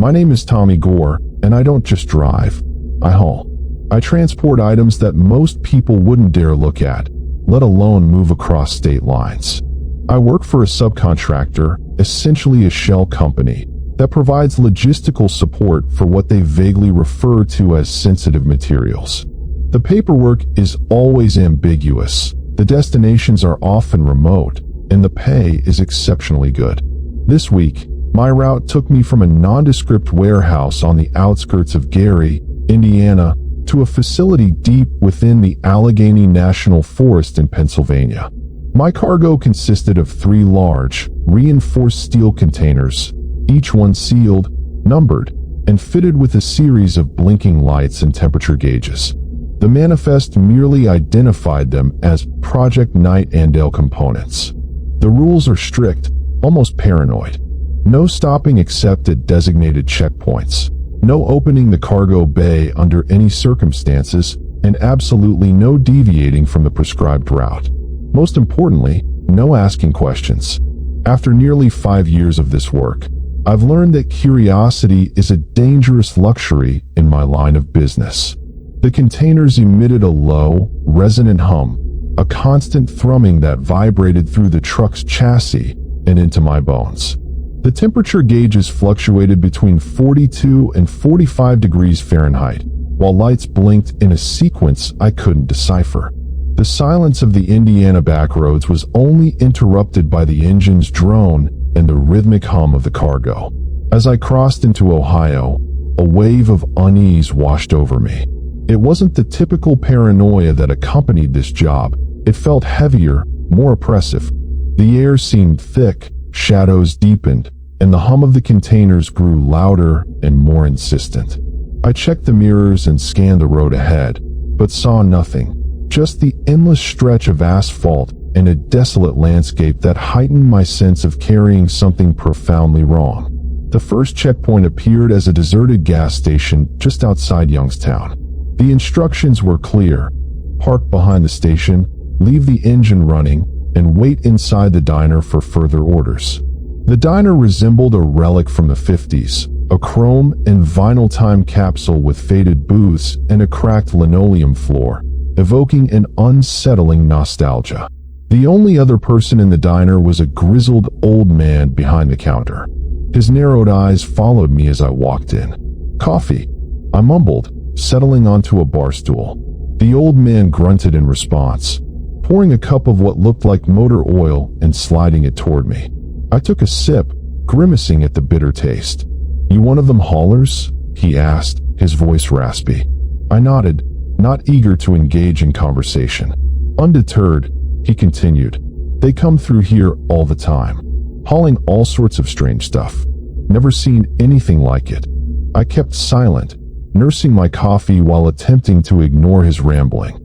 My name is Tommy Gore, and I don't just drive. I haul. I transport items that most people wouldn't dare look at, let alone move across state lines. I work for a subcontractor, essentially a shell company, that provides logistical support for what they vaguely refer to as sensitive materials. The paperwork is always ambiguous, the destinations are often remote, and the pay is exceptionally good. This week, my route took me from a nondescript warehouse on the outskirts of Gary, Indiana, to a facility deep within the Allegheny National Forest in Pennsylvania. My cargo consisted of 3 large, reinforced steel containers, each one sealed, numbered, and fitted with a series of blinking lights and temperature gauges. The manifest merely identified them as Project Night Andale components. The rules are strict, almost paranoid. No stopping except at designated checkpoints. No opening the cargo bay under any circumstances, and absolutely no deviating from the prescribed route. Most importantly, no asking questions. After nearly 5 years of this work, I've learned that curiosity is a dangerous luxury in my line of business. The containers emitted a low, resonant hum, a constant thrumming that vibrated through the truck's chassis and into my bones. The temperature gauges fluctuated between 42 and 45 degrees Fahrenheit, while lights blinked in a sequence I couldn't decipher. The silence of the Indiana backroads was only interrupted by the engine's drone and the rhythmic hum of the cargo. As I crossed into Ohio, a wave of unease washed over me. It wasn't the typical paranoia that accompanied this job. It felt heavier, more oppressive. The air seemed thick, shadows deepened, and the hum of the containers grew louder and more insistent. I checked the mirrors and scanned the road ahead, but saw nothing. Just the endless stretch of asphalt and a desolate landscape that heightened my sense of carrying something profoundly wrong. The first checkpoint appeared as a deserted gas station just outside Youngstown. The instructions were clear: park behind the station, leave the engine running, and wait inside the diner for further orders. The diner resembled a relic from the 50s, a chrome and vinyl time capsule with faded booths and a cracked linoleum floor, evoking an unsettling nostalgia. The only other person in the diner was a grizzled old man behind the counter. His narrowed eyes followed me as I walked in. "Coffee," I mumbled, settling onto a bar stool. The old man grunted in response, pouring a cup of what looked like motor oil and sliding it toward me. I took a sip, grimacing at the bitter taste. "You one of them haulers?" he asked, his voice raspy. I nodded, not eager to engage in conversation. Undeterred, he continued, "They come through here all the time, hauling all sorts of strange stuff. Never seen anything like it." I kept silent, nursing my coffee while attempting to ignore his rambling.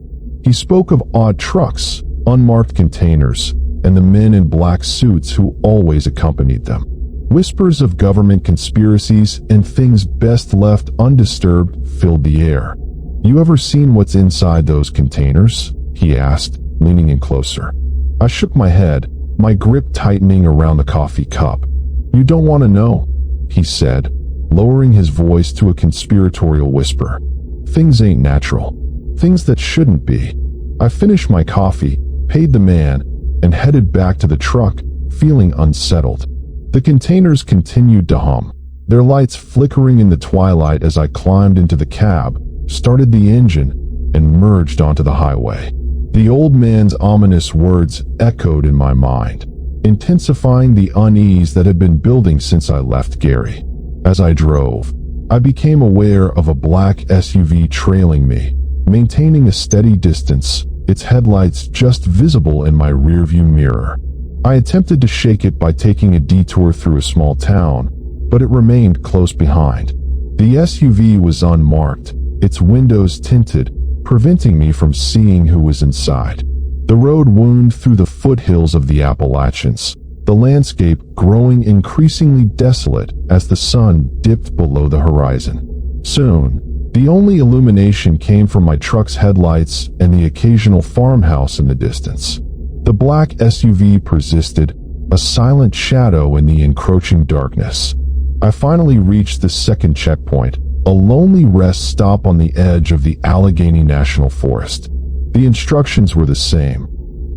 He spoke of odd trucks, unmarked containers, and the men in black suits who always accompanied them. Whispers of government conspiracies and things best left undisturbed filled the air. "You ever seen what's inside those containers?" he asked, leaning in closer. I shook my head, my grip tightening around the coffee cup. "You don't want to know," he said, lowering his voice to a conspiratorial whisper. "Things ain't natural. Things that shouldn't be." I finished my coffee, paid the man, and headed back to the truck, feeling unsettled. The containers continued to hum, their lights flickering in the twilight as I climbed into the cab, started the engine, and merged onto the highway. The old man's ominous words echoed in my mind, intensifying the unease that had been building since I left Gary. As I drove, I became aware of a black SUV trailing me, maintaining a steady distance, its headlights just visible in my rearview mirror. I attempted to shake it by taking a detour through a small town, but it remained close behind. The SUV was unmarked, its windows tinted, preventing me from seeing who was inside. The road wound through the foothills of the Appalachians, the landscape growing increasingly desolate as the sun dipped below the horizon. Soon, the only illumination came from my truck's headlights and the occasional farmhouse in the distance. The black SUV persisted, a silent shadow in the encroaching darkness. I finally reached the second checkpoint, a lonely rest stop on the edge of the Allegheny National Forest. The instructions were the same.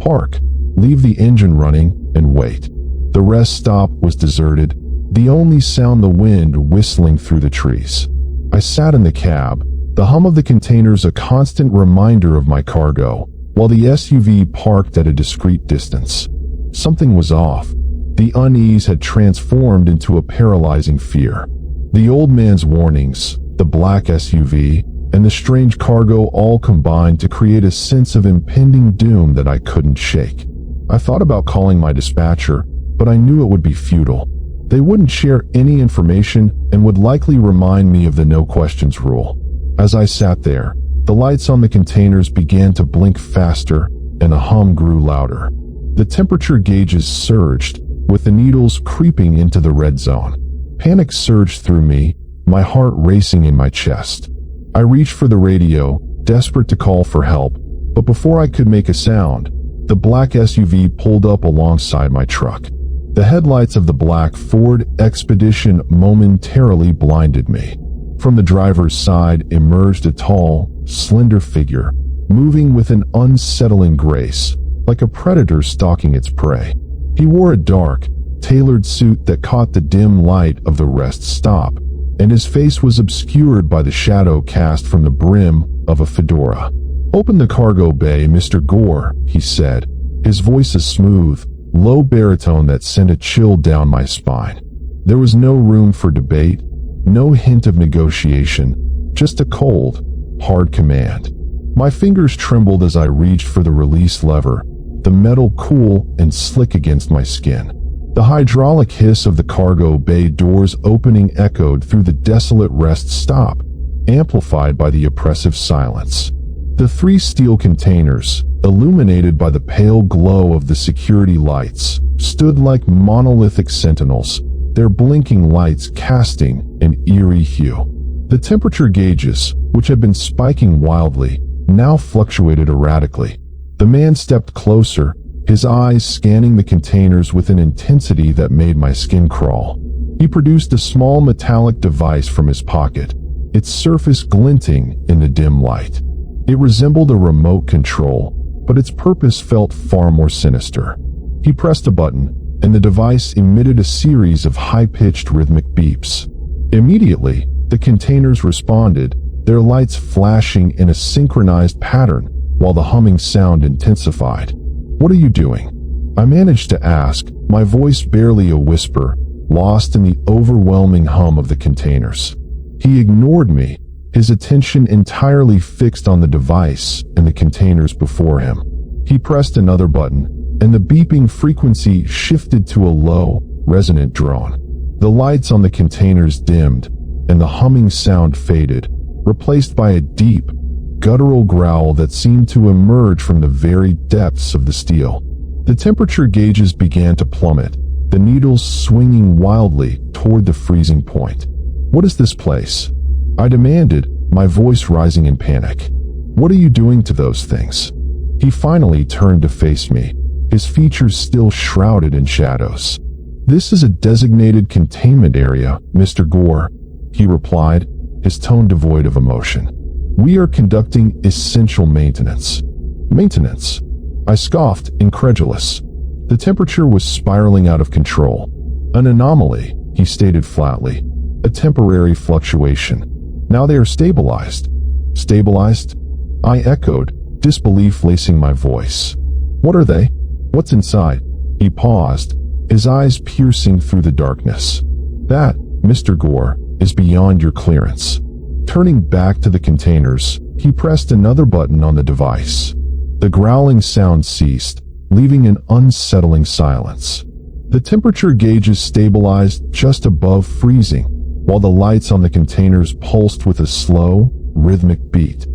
Park, leave the engine running, and wait. The rest stop was deserted, the only sound the wind whistling through the trees. I sat in the cab, the hum of the containers a constant reminder of my cargo, while the SUV parked at a discreet distance. Something was off. The unease had transformed into a paralyzing fear. The old man's warnings, the black SUV, and the strange cargo all combined to create a sense of impending doom that I couldn't shake. I thought about calling my dispatcher, but I knew it would be futile. They wouldn't share any information and would likely remind me of the no questions rule. As I sat there, the lights on the containers began to blink faster and the hum grew louder. The temperature gauges surged, with the needles creeping into the red zone. Panic surged through me, my heart racing in my chest. I reached for the radio, desperate to call for help, but before I could make a sound, the black SUV pulled up alongside my truck. The headlights of the black Ford Expedition momentarily blinded me. From the driver's side emerged a tall, slender figure, moving with an unsettling grace, like a predator stalking its prey. He wore a dark, tailored suit that caught the dim light of the rest stop, and his face was obscured by the shadow cast from the brim of a fedora. "Open the cargo bay, Mr. Gore," he said, his voice a smooth, low baritone that sent a chill down my spine. There was no room for debate, no hint of negotiation, just a cold, hard command. My fingers trembled as I reached for the release lever, the metal cool and slick against my skin. The hydraulic hiss of the cargo bay doors opening echoed through the desolate rest stop, amplified by the oppressive silence. The three steel containers, illuminated by the pale glow of the security lights, stood like monolithic sentinels, their blinking lights casting an eerie hue. The temperature gauges, which had been spiking wildly, now fluctuated erratically. The man stepped closer, his eyes scanning the containers with an intensity that made my skin crawl. He produced a small metallic device from his pocket, its surface glinting in the dim light. It resembled a remote control, but its purpose felt far more sinister. He pressed a button, and the device emitted a series of high-pitched rhythmic beeps. Immediately, the containers responded, their lights flashing in a synchronized pattern, while the humming sound intensified. "What are you doing?" I managed to ask, my voice barely a whisper, lost in the overwhelming hum of the containers. He ignored me, his attention entirely fixed on the device and the containers before him. He pressed another button, and the beeping frequency shifted to a low, resonant drone. The lights on the containers dimmed, and the humming sound faded, replaced by a deep, guttural growl that seemed to emerge from the very depths of the steel. The temperature gauges began to plummet, the needles swinging wildly toward the freezing point. "What is this place?" I demanded, my voice rising in panic. "What are you doing to those things?" He finally turned to face me, his features still shrouded in shadows. "This is a designated containment area, Mr. Gore," he replied, his tone devoid of emotion. "We are conducting essential maintenance." "Maintenance?" I scoffed, incredulous. The temperature was spiraling out of control. "An anomaly," he stated flatly. "A temporary fluctuation. Now they are stabilized." "Stabilized?" I echoed, disbelief lacing my voice. "What are they? What's inside?" He paused, his eyes piercing through the darkness. "That, Mr. Gore, is beyond your clearance." Turning back to the containers, he pressed another button on the device. The growling sound ceased, leaving an unsettling silence. The temperature gauges stabilized just above freezing, while the lights on the containers pulsed with a slow, rhythmic beat.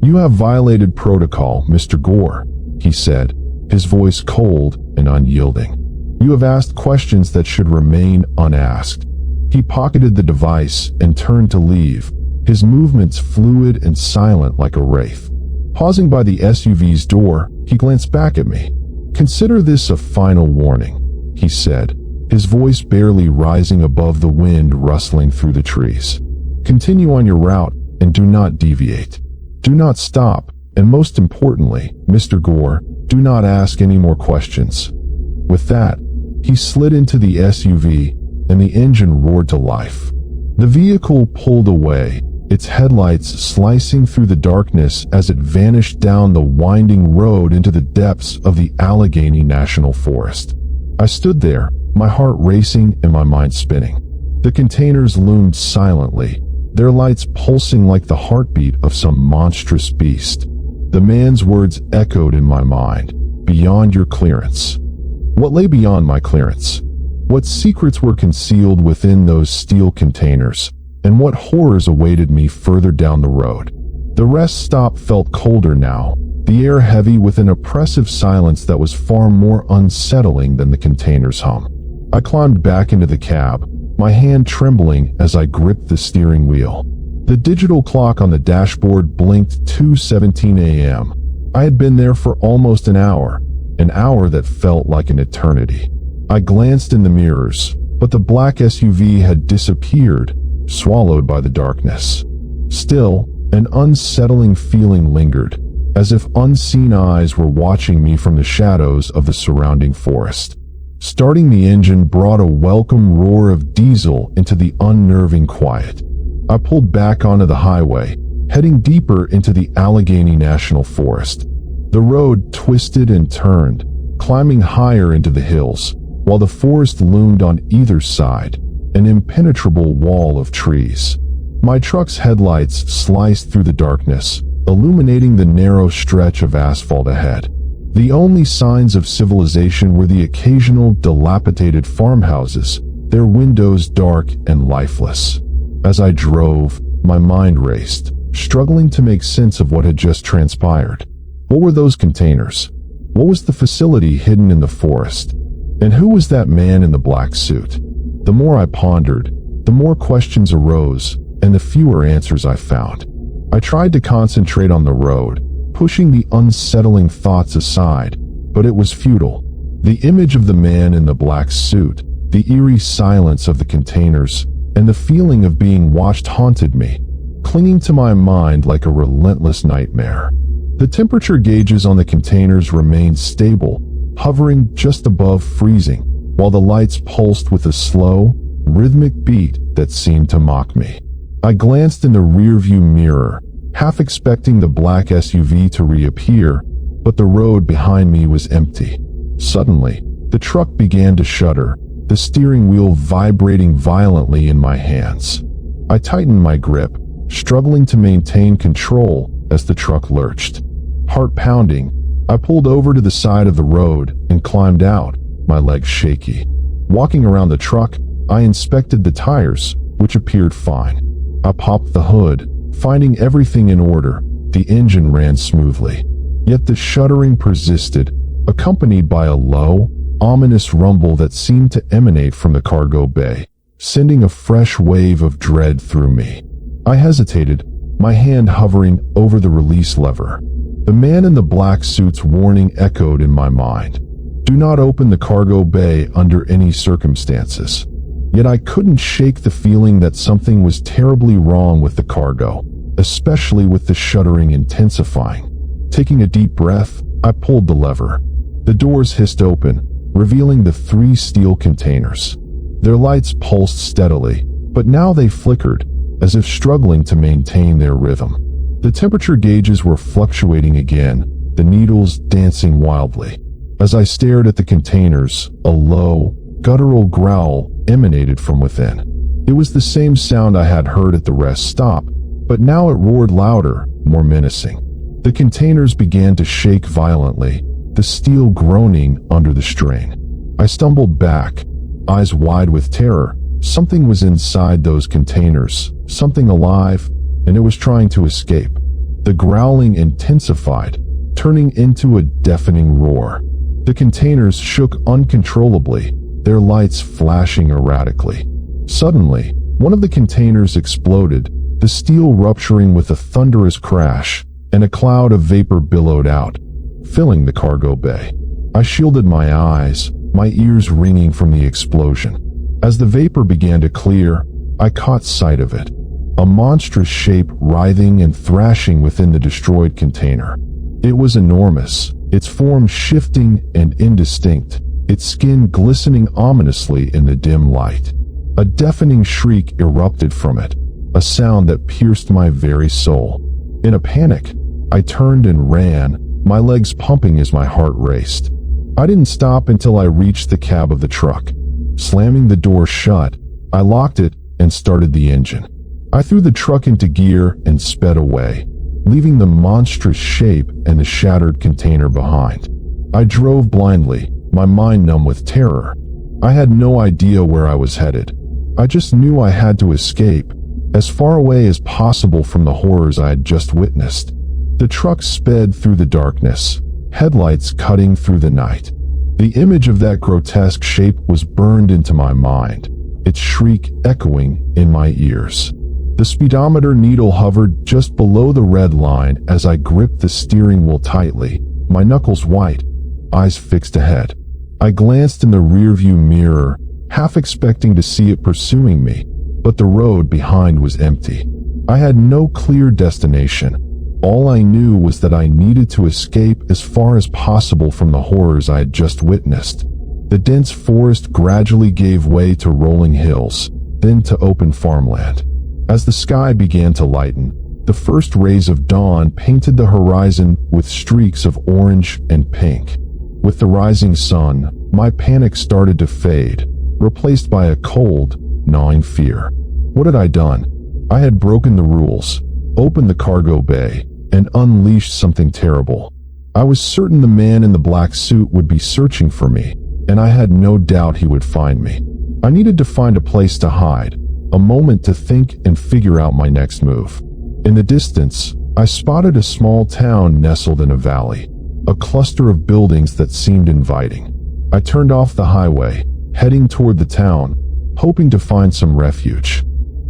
"You have violated protocol, Mr. Gore," he said, his voice cold and unyielding. "You have asked questions that should remain unasked." He pocketed the device and turned to leave, his movements fluid and silent like a wraith. Pausing by the SUV's door, he glanced back at me. "Consider this a final warning," he said, his voice barely rising above the wind rustling through the trees. "Continue on your route and do not deviate. Do not stop, and most importantly, Mr. Gore, do not ask any more questions." With that, he slid into the SUV, and the engine roared to life. The vehicle pulled away, its headlights slicing through the darkness as it vanished down the winding road into the depths of the Allegheny National Forest. I stood there, my heart racing and my mind spinning. The containers loomed silently, their lights pulsing like the heartbeat of some monstrous beast. The man's words echoed in my mind, "Beyond your clearance." What lay beyond my clearance? What secrets were concealed within those steel containers? And what horrors awaited me further down the road? The rest stop felt colder now, the air heavy with an oppressive silence that was far more unsettling than the container's hum. I climbed back into the cab, my hand trembling as I gripped the steering wheel. The digital clock on the dashboard blinked 2:17 a.m. I had been there for almost an hour that felt like an eternity. I glanced in the mirrors, but the black SUV had disappeared, swallowed by the darkness. Still, an unsettling feeling lingered, as if unseen eyes were watching me from the shadows of the surrounding forest. Starting the engine brought a welcome roar of diesel into the unnerving quiet. I pulled back onto the highway, heading deeper into the Allegheny National Forest. The road twisted and turned, climbing higher into the hills, while the forest loomed on either side, an impenetrable wall of trees. My truck's headlights sliced through the darkness, illuminating the narrow stretch of asphalt ahead. The only signs of civilization were the occasional dilapidated farmhouses, their windows dark and lifeless. As I drove, my mind raced, struggling to make sense of what had just transpired. What were those containers? What was the facility hidden in the forest? And who was that man in the black suit? The more I pondered, the more questions arose, and the fewer answers I found. I tried to concentrate on the road, pushing the unsettling thoughts aside, but it was futile. The image of the man in the black suit, the eerie silence of the containers, and the feeling of being watched haunted me, clinging to my mind like a relentless nightmare. The temperature gauges on the containers remained stable, hovering just above freezing, while the lights pulsed with a slow, rhythmic beat that seemed to mock me. I glanced in the rearview mirror, half expecting the black SUV to reappear, but the road behind me was empty. Suddenly, the truck began to shudder, the steering wheel vibrating violently in my hands. I tightened my grip, struggling to maintain control as the truck lurched. Heart pounding, I pulled over to the side of the road and climbed out, my legs shaky. Walking around the truck, I inspected the tires, which appeared fine. I popped the hood, finding everything in order. The engine ran smoothly. Yet the shuddering persisted, accompanied by a low, ominous rumble that seemed to emanate from the cargo bay, sending a fresh wave of dread through me. I hesitated, my hand hovering over the release lever. The man in the black suit's warning echoed in my mind. Do not open the cargo bay under any circumstances. Yet I couldn't shake the feeling that something was terribly wrong with the cargo, especially with the shuddering intensifying. Taking a deep breath, I pulled the lever. The doors hissed open, revealing the 3 steel containers. Their lights pulsed steadily, but now they flickered, as if struggling to maintain their rhythm. The temperature gauges were fluctuating again, the needles dancing wildly. As I stared at the containers, a low, guttural growl emanated from within. It was the same sound I had heard at the rest stop, but now it roared louder, more menacing. The containers began to shake violently, the steel groaning under the strain. I stumbled back, eyes wide with terror. Something was inside those containers, something alive, and it was trying to escape. The growling intensified, turning into a deafening roar. The containers shook uncontrollably, their lights flashing erratically. Suddenly, one of the containers exploded, the steel rupturing with a thunderous crash, and a cloud of vapor billowed out, filling the cargo bay. I shielded my eyes, my ears ringing from the explosion. As the vapor began to clear, I caught sight of it, a monstrous shape writhing and thrashing within the destroyed container. It was enormous, its form shifting and indistinct, its skin glistening ominously in the dim light. A deafening shriek erupted from it, a sound that pierced my very soul. In a panic, I turned and ran, my legs pumping as my heart raced. I didn't stop until I reached the cab of the truck. Slamming the door shut, I locked it and started the engine. I threw the truck into gear and sped away, leaving the monstrous shape and the shattered container behind. I drove blindly, my mind numb with terror. I had no idea where I was headed. I just knew I had to escape, as far away as possible from the horrors I had just witnessed. The truck sped through the darkness, headlights cutting through the night. The image of that grotesque shape was burned into my mind, its shriek echoing in my ears. The speedometer needle hovered just below the red line as I gripped the steering wheel tightly, my knuckles white, eyes fixed ahead. I glanced in the rearview mirror, half expecting to see it pursuing me, but the road behind was empty. I had no clear destination. All I knew was that I needed to escape as far as possible from the horrors I had just witnessed. The dense forest gradually gave way to rolling hills, then to open farmland. As the sky began to lighten, the first rays of dawn painted the horizon with streaks of orange and pink. With the rising sun, my panic started to fade, replaced by a cold, gnawing fear. What had I done? I had broken the rules, opened the cargo bay, and unleashed something terrible. I was certain the man in the black suit would be searching for me, and I had no doubt he would find me. I needed to find a place to hide, a moment to think and figure out my next move. In the distance, I spotted a small town nestled in a valley, a cluster of buildings that seemed inviting. I turned off the highway, heading toward the town, hoping to find some refuge.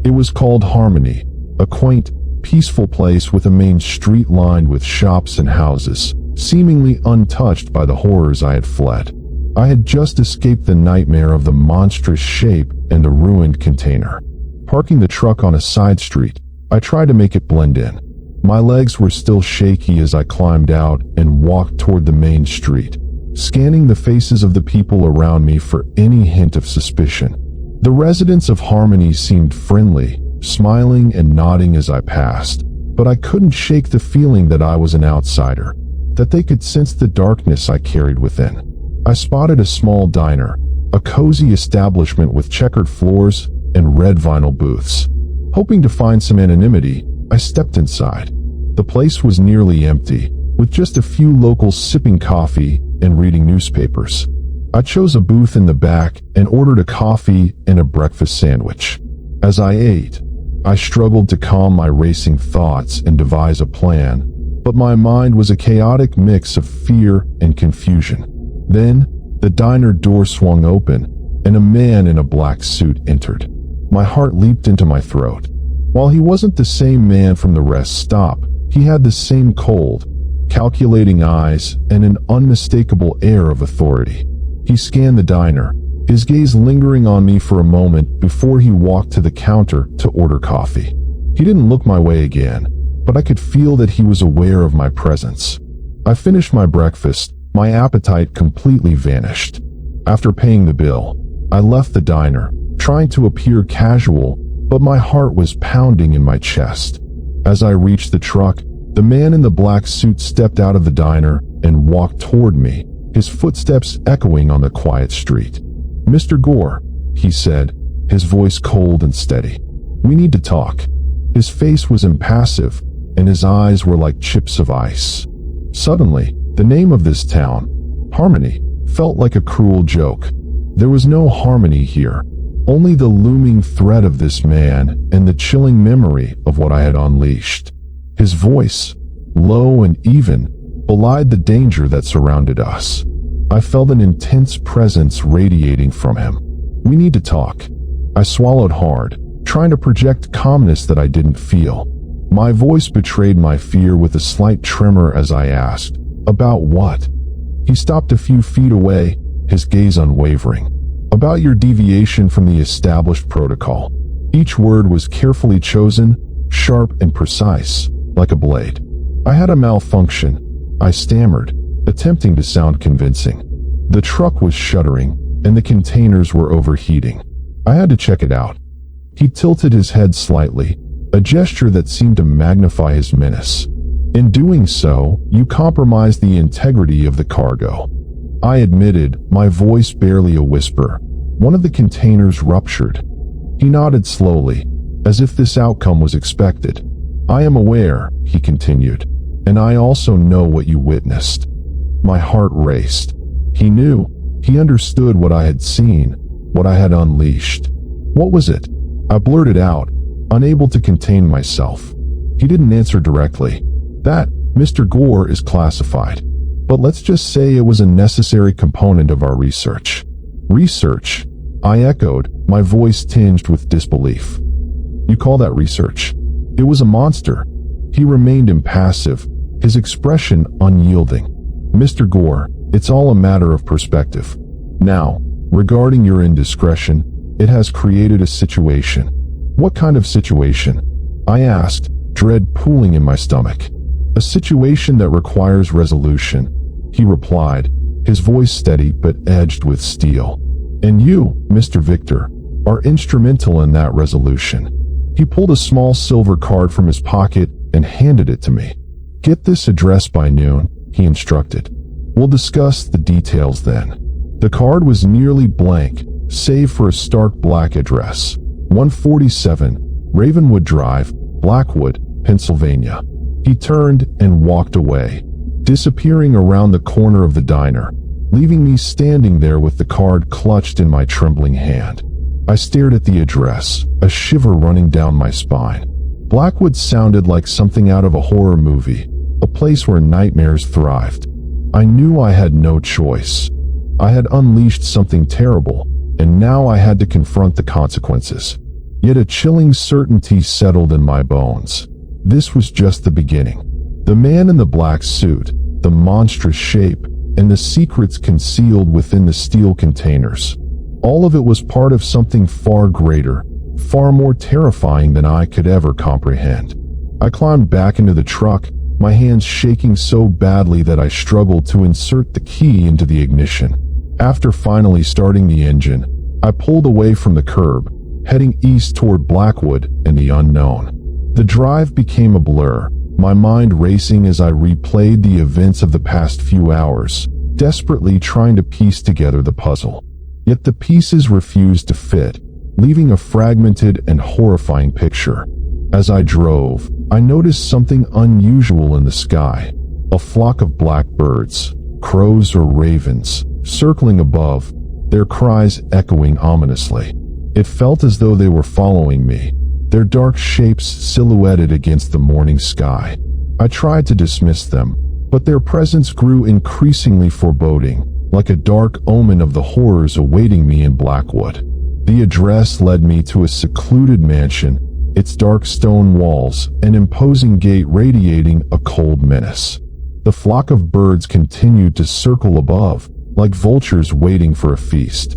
It was called Harmony, a quaint, peaceful place with a main street lined with shops and houses, seemingly untouched by the horrors I had fled. I had just escaped the nightmare of the monstrous shape and the ruined container. Parking the truck on a side street, I tried to make it blend in. My legs were still shaky as I climbed out and walked toward the main street, scanning the faces of the people around me for any hint of suspicion. The residents of Harmony seemed friendly, smiling and nodding as I passed, but I couldn't shake the feeling that I was an outsider, that they could sense the darkness I carried within. I spotted a small diner, a cozy establishment with checkered floors and red vinyl booths. Hoping to find some anonymity, I stepped inside. The place was nearly empty, with just a few locals sipping coffee and reading newspapers. I chose a booth in the back and ordered a coffee and a breakfast sandwich. As I ate, I struggled to calm my racing thoughts and devise a plan, but my mind was a chaotic mix of fear and confusion. Then, the diner door swung open, and a man in a black suit entered. My heart leaped into my throat. While he wasn't the same man from the rest stop, he had the same cold, calculating eyes and an unmistakable air of authority. He scanned the diner, his gaze lingering on me for a moment before he walked to the counter to order coffee. He didn't look my way again, but I could feel that he was aware of my presence. I finished my breakfast, my appetite completely vanished. After paying the bill, I left the diner, trying to appear casual, but my heart was pounding in my chest. As I reached the truck, the man in the black suit stepped out of the diner and walked toward me, his footsteps echoing on the quiet street. "Mr. Gore," he said, his voice cold and steady. "We need to talk." His face was impassive, and his eyes were like chips of ice. Suddenly, the name of this town, Harmony, felt like a cruel joke. There was no harmony here, only the looming threat of this man and the chilling memory of what I had unleashed. His voice, low and even, belied the danger that surrounded us. I felt an intense presence radiating from him. "We need to talk." I swallowed hard, trying to project calmness that I didn't feel. My voice betrayed my fear with a slight tremor as I asked, "About what?" He stopped a few feet away, his gaze unwavering. "About your deviation from the established protocol." Each word was carefully chosen, sharp and precise, like a blade. "I had a malfunction," I stammered, attempting to sound convincing. "The truck was shuddering, and the containers were overheating. I had to check it out." He tilted his head slightly, a gesture that seemed to magnify his menace. "In doing so, you compromised the integrity of the cargo." I admitted, my voice barely a whisper. "One of the containers ruptured." He nodded slowly, as if this outcome was expected. "I am aware," he continued, "and I also know what you witnessed." My heart raced. He knew. He understood what I had seen, what I had unleashed. "What was it?" I blurted out, unable to contain myself. He didn't answer directly. "That, Mr. Gore, is classified. But let's just say it was a necessary component of our research." "Research?" I echoed, my voice tinged with disbelief. "You call that research?" "It was a monster." He remained impassive, his expression unyielding. "Mr. Gore, it's all a matter of perspective. Now, regarding your indiscretion, it has created a situation." "What kind of situation?" I asked, dread pooling in my stomach. "A situation that requires resolution," he replied, his voice steady but edged with steel. "And you, Mr. Victor, are instrumental in that resolution." He pulled a small silver card from his pocket and handed it to me. "Get this address by noon," he instructed. "We'll discuss the details then." The card was nearly blank, save for a stark black address. 147, Ravenwood Drive, Blackwood, Pennsylvania. He turned and walked away, disappearing around the corner of the diner, leaving me standing there with the card clutched in my trembling hand. I stared at the address, a shiver running down my spine. Blackwood sounded like something out of a horror movie, a place where nightmares thrived. I knew I had no choice. I had unleashed something terrible, and now I had to confront the consequences. Yet a chilling certainty settled in my bones. This was just the beginning. The man in the black suit, the monstrous shape, and the secrets concealed within the steel containers. All of it was part of something far greater, far more terrifying than I could ever comprehend. I climbed back into the truck, my hands shaking so badly that I struggled to insert the key into the ignition. After finally starting the engine, I pulled away from the curb, heading east toward Blackwood and the unknown. The drive became a blur, my mind racing as I replayed the events of the past few hours, desperately trying to piece together the puzzle. Yet the pieces refused to fit, leaving a fragmented and horrifying picture. As I drove, I noticed something unusual in the sky. A flock of black birds, crows or ravens, circling above, their cries echoing ominously. It felt as though they were following me, their dark shapes silhouetted against the morning sky. I tried to dismiss them, but their presence grew increasingly foreboding, like a dark omen of the horrors awaiting me in Blackwood. The address led me to a secluded mansion, its dark stone walls and imposing gate radiating a cold menace. The flock of birds continued to circle above, like vultures waiting for a feast.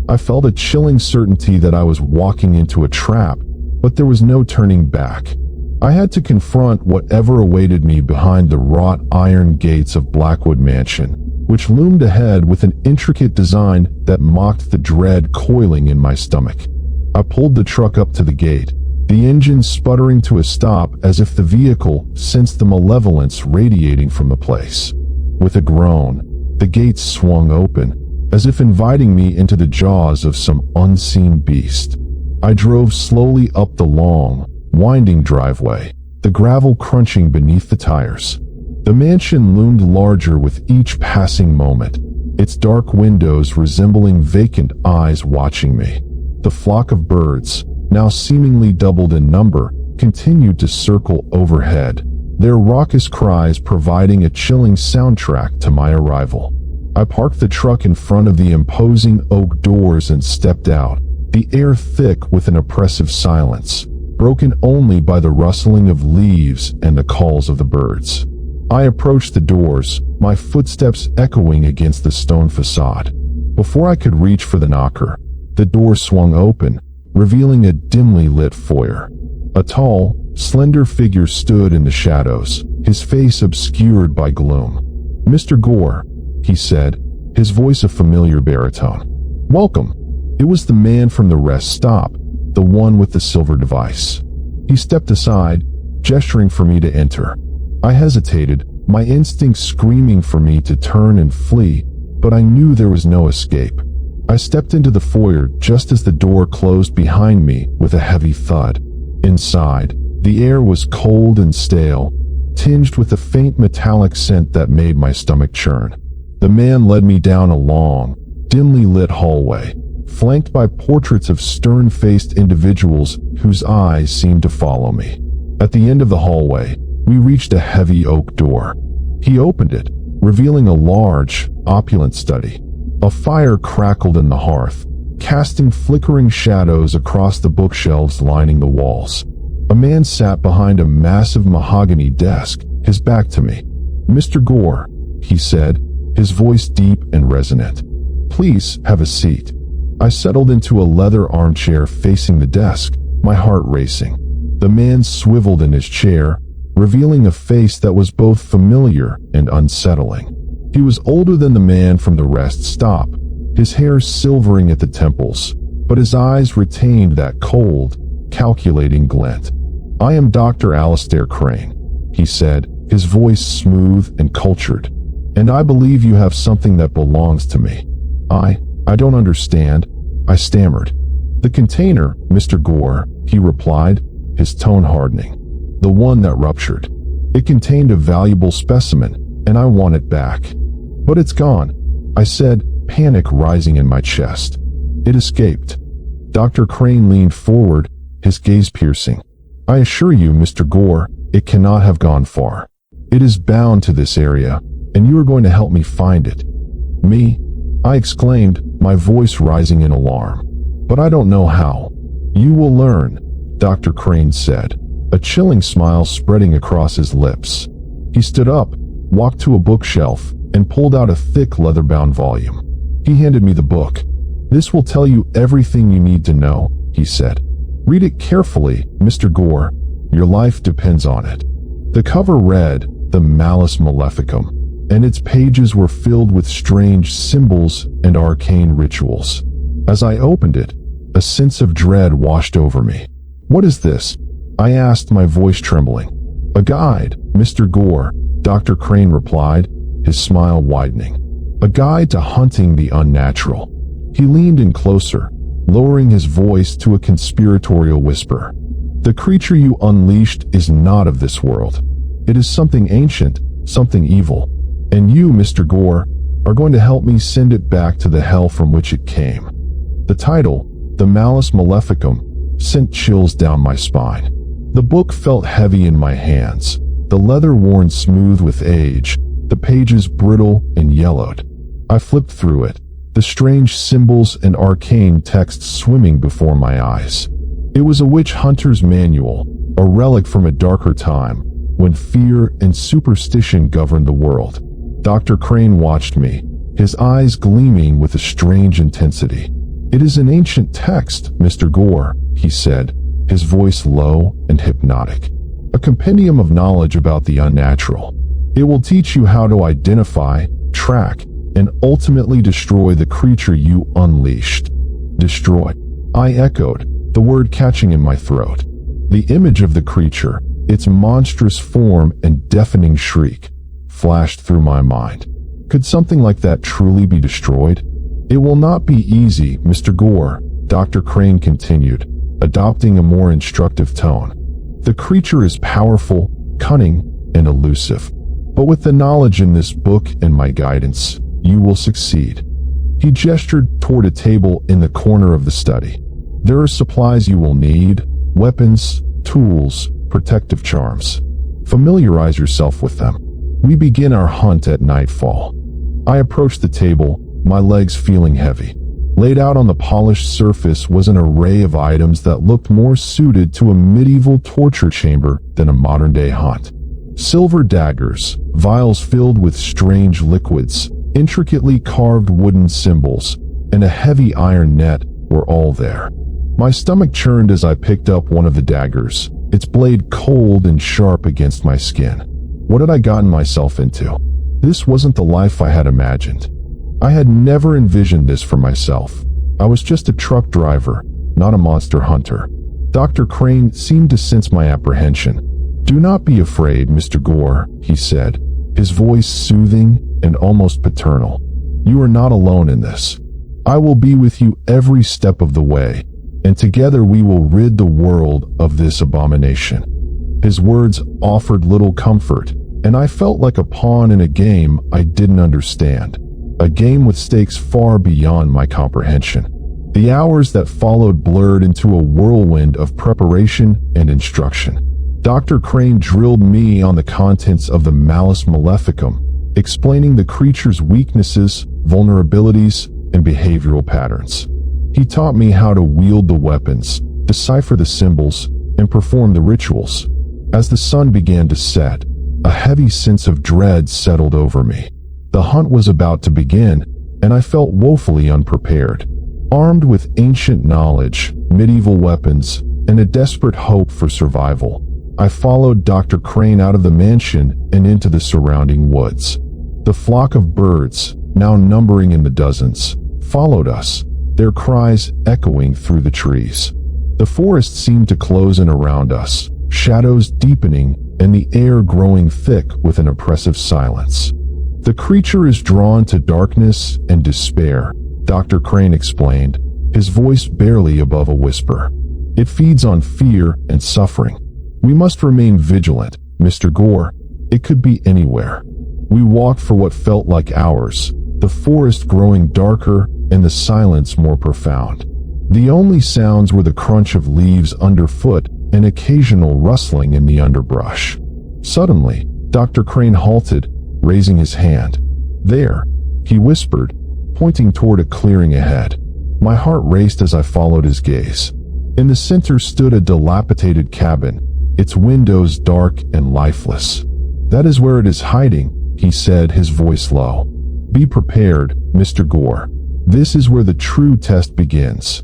I felt a chilling certainty that I was walking into a trap, but there was no turning back. I had to confront whatever awaited me behind the wrought iron gates of Blackwood Mansion, which loomed ahead with an intricate design that mocked the dread coiling in my stomach. I pulled the truck up to the gate, the engine sputtering to a stop as if the vehicle sensed the malevolence radiating from the place. With a groan, the gates swung open, as if inviting me into the jaws of some unseen beast. I drove slowly up the long, winding driveway, the gravel crunching beneath the tires. The mansion loomed larger with each passing moment, its dark windows resembling vacant eyes watching me. The flock of birds, now seemingly doubled in number, continued to circle overhead, their raucous cries providing a chilling soundtrack to my arrival. I parked the truck in front of the imposing oak doors and stepped out, the air thick with an oppressive silence, broken only by the rustling of leaves and the calls of the birds. I approached the doors, my footsteps echoing against the stone facade. Before I could reach for the knocker, the door swung open, revealing a dimly lit foyer. A tall, slender figure stood in the shadows, his face obscured by gloom. "Mr. Gore," he said, his voice a familiar baritone. "Welcome." It was the man from the rest stop, the one with the silver device. He stepped aside, gesturing for me to enter. I hesitated, my instincts screaming for me to turn and flee, but I knew there was no escape. I stepped into the foyer just as the door closed behind me with a heavy thud. Inside, the air was cold and stale, tinged with a faint metallic scent that made my stomach churn. The man led me down a long, dimly lit hallway, flanked by portraits of stern-faced individuals whose eyes seemed to follow me. At the end of the hallway, we reached a heavy oak door. He opened it, revealing a large, opulent study. A fire crackled in the hearth, casting flickering shadows across the bookshelves lining the walls. A man sat behind a massive mahogany desk, his back to me. "Mr. Gore," he said, his voice deep and resonant. "Please have a seat." I settled into a leather armchair facing the desk, my heart racing. The man swiveled in his chair, revealing a face that was both familiar and unsettling. He was older than the man from the rest stop, his hair silvering at the temples, but his eyes retained that cold, calculating glint. "I am Dr. Alistair Crane," he said, his voice smooth and cultured, "and I believe you have something that belongs to me." I don't understand," I stammered. "The container, Mr. Gore," he replied, his tone hardening. "The one that ruptured. It contained a valuable specimen, and I want it back." "But it's gone," I said, panic rising in my chest. "It escaped." Dr. Crane leaned forward, his gaze piercing. "I assure you, Mr. Gore, it cannot have gone far. It is bound to this area, and you are going to help me find it." "Me?" I exclaimed, my voice rising in alarm. "But I don't know how." "You will learn," Dr. Crane said, a chilling smile spreading across his lips. He stood up, walked to a bookshelf, and pulled out a thick leather-bound volume. He handed me the book. "This will tell you everything you need to know," he said. "Read it carefully, Mr. Gore. Your life depends on it." The cover read, "The Malleus Maleficum," and its pages were filled with strange symbols and arcane rituals. As I opened it, a sense of dread washed over me. "What is this?" I asked, my voice trembling. "A guide, Mr. Gore," Dr. Crane replied, his smile widening. "A guide to hunting the unnatural." He leaned in closer, lowering his voice to a conspiratorial whisper. "The creature you unleashed is not of this world. It is something ancient, something evil. And you, Mr. Gore, are going to help me send it back to the hell from which it came." The title, "The Malleus Maleficum," sent chills down my spine. The book felt heavy in my hands, the leather worn smooth with age, the pages brittle and yellowed. I flipped through it, the strange symbols and arcane texts swimming before my eyes. It was a witch hunter's manual, a relic from a darker time, when fear and superstition governed the world. Dr. Crane watched me, his eyes gleaming with a strange intensity. "It is an ancient text, Mr. Gore," he said, his voice low and hypnotic. "A compendium of knowledge about the unnatural. It will teach you how to identify, track, and ultimately destroy the creature you unleashed." "Destroy," I echoed, the word catching in my throat. The image of the creature, its monstrous form and deafening shriek, flashed through my mind. Could something like that truly be destroyed? "It will not be easy, Mr. Gore," Dr. Crane continued, adopting a more instructive tone. "The creature is powerful, cunning, and elusive. But with the knowledge in this book and my guidance, you will succeed." He gestured toward a table in the corner of the study. "There are supplies you will need, weapons, tools, protective charms. Familiarize yourself with them. We begin our hunt at nightfall." I approached the table, my legs feeling heavy. Laid out on the polished surface was an array of items that looked more suited to a medieval torture chamber than a modern-day hunt. Silver daggers, vials filled with strange liquids, intricately carved wooden symbols, and a heavy iron net were all there. My stomach churned as I picked up one of the daggers, its blade cold and sharp against my skin. What had I gotten myself into? This wasn't the life I had imagined. I had never envisioned this for myself. I was just a truck driver, not a monster hunter. Dr. Crane seemed to sense my apprehension. "Do not be afraid, Mr. Gore," he said, his voice soothing and almost paternal. "You are not alone in this. I will be with you every step of the way, and together we will rid the world of this abomination." His words offered little comfort, and I felt like a pawn in a game I didn't understand, a game with stakes far beyond my comprehension. The hours that followed blurred into a whirlwind of preparation and instruction. Dr. Crane drilled me on the contents of the Malleus Maleficum, explaining the creature's weaknesses, vulnerabilities, and behavioral patterns. He taught me how to wield the weapons, decipher the symbols, and perform the rituals. As the sun began to set, a heavy sense of dread settled over me. The hunt was about to begin, and I felt woefully unprepared. Armed with ancient knowledge, medieval weapons, and a desperate hope for survival, I followed Dr. Crane out of the mansion and into the surrounding woods. The flock of birds, now numbering in the dozens, followed us, their cries echoing through the trees. The forest seemed to close in around us, shadows deepening and the air growing thick with an oppressive silence. "The creature is drawn to darkness and despair," Dr. Crane explained, his voice barely above a whisper. "It feeds on fear and suffering. We must remain vigilant, Mr. Gore. It could be anywhere." We walked for what felt like hours, the forest growing darker and the silence more profound. The only sounds were the crunch of leaves underfoot and occasional rustling in the underbrush. Suddenly, Dr. Crane halted, raising his hand. "There," he whispered, pointing toward a clearing ahead. My heart raced as I followed his gaze. In the center stood a dilapidated cabin, its windows dark and lifeless. "That is where it is hiding," he said, his voice low. "Be prepared, Mr. Gore. This is where the true test begins."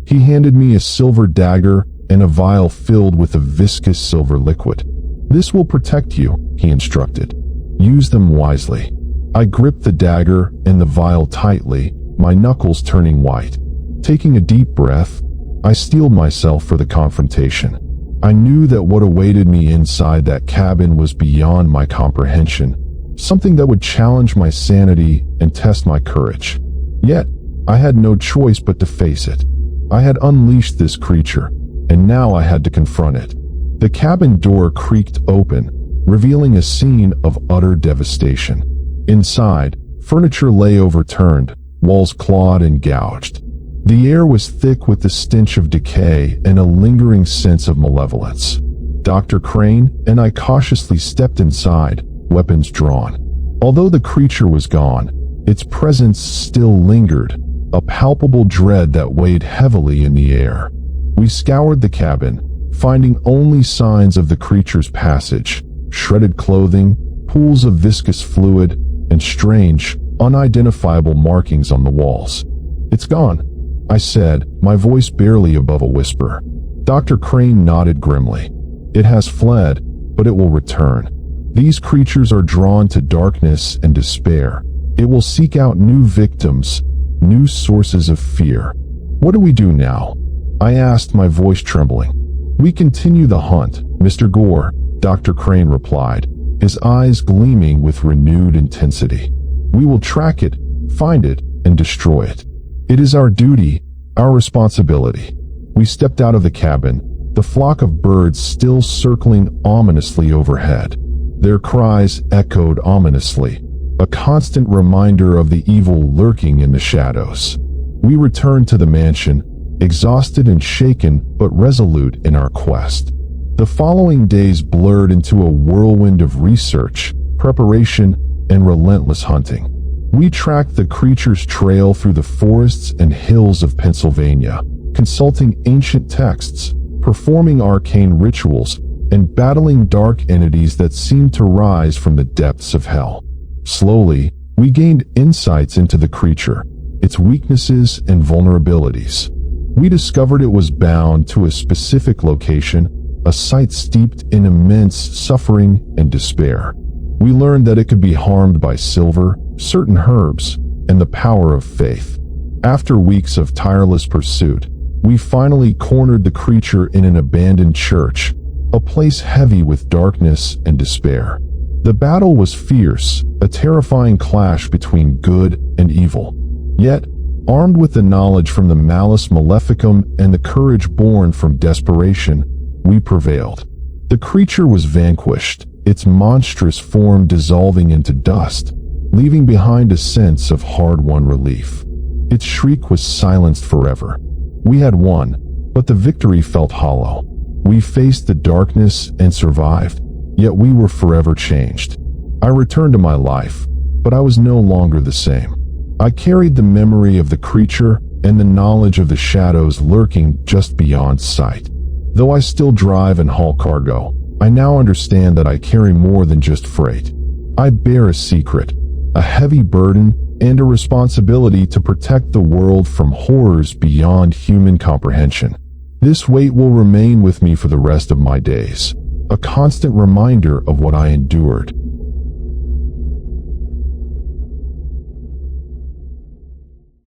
He handed me a silver dagger and a vial filled with a viscous silver liquid. "This will protect you," he instructed. "Use them wisely." I gripped the dagger and the vial tightly, my knuckles turning white. Taking a deep breath, I steeled myself for the confrontation. I knew that what awaited me inside that cabin was beyond my comprehension, something that would challenge my sanity and test my courage. Yet, I had no choice but to face it. I had unleashed this creature, and now I had to confront it. The cabin door creaked open, revealing a scene of utter devastation. Inside, furniture lay overturned, walls clawed and gouged. The air was thick with the stench of decay and a lingering sense of malevolence. Dr. Crane and I cautiously stepped inside, weapons drawn. Although the creature was gone, its presence still lingered, a palpable dread that weighed heavily in the air. We scoured the cabin, finding only signs of the creature's passage, shredded clothing, pools of viscous fluid, and strange, unidentifiable markings on the walls. "It's gone," I said, my voice barely above a whisper. Dr. Crane nodded grimly. "It has fled, but it will return. These creatures are drawn to darkness and despair. It will seek out new victims, new sources of fear." "What do we do now?" I asked, my voice trembling. "We continue the hunt, Mr. Gore," Dr. Crane replied, his eyes gleaming with renewed intensity. "We will track it, find it, and destroy it. It is our duty, our responsibility." We stepped out of the cabin, the flock of birds still circling ominously overhead. Their cries echoed ominously, a constant reminder of the evil lurking in the shadows. We returned to the mansion, exhausted and shaken but resolute in our quest. The following days blurred into a whirlwind of research, preparation, and relentless hunting. We tracked the creature's trail through the forests and hills of Pennsylvania, consulting ancient texts, performing arcane rituals, and battling dark entities that seemed to rise from the depths of hell. Slowly, we gained insights into the creature, its weaknesses and vulnerabilities. We discovered it was bound to a specific location, a site steeped in immense suffering and despair. We learned that it could be harmed by silver, certain herbs, and the power of faith. After weeks of tireless pursuit, we finally cornered the creature in an abandoned church, a place heavy with darkness and despair. The battle was fierce, a terrifying clash between good and evil. Yet, armed with the knowledge from the Malus Maleficum and the courage born from desperation, we prevailed. The creature was vanquished, its monstrous form dissolving into dust, leaving behind a sense of hard-won relief. Its shriek was silenced forever. We had won, but the victory felt hollow. We faced the darkness and survived, yet we were forever changed. I returned to my life, but I was no longer the same. I carried the memory of the creature and the knowledge of the shadows lurking just beyond sight. Though I still drive and haul cargo, I now understand that I carry more than just freight. I bear a secret, a heavy burden, and a responsibility to protect the world from horrors beyond human comprehension. This weight will remain with me for the rest of my days, a constant reminder of what I endured,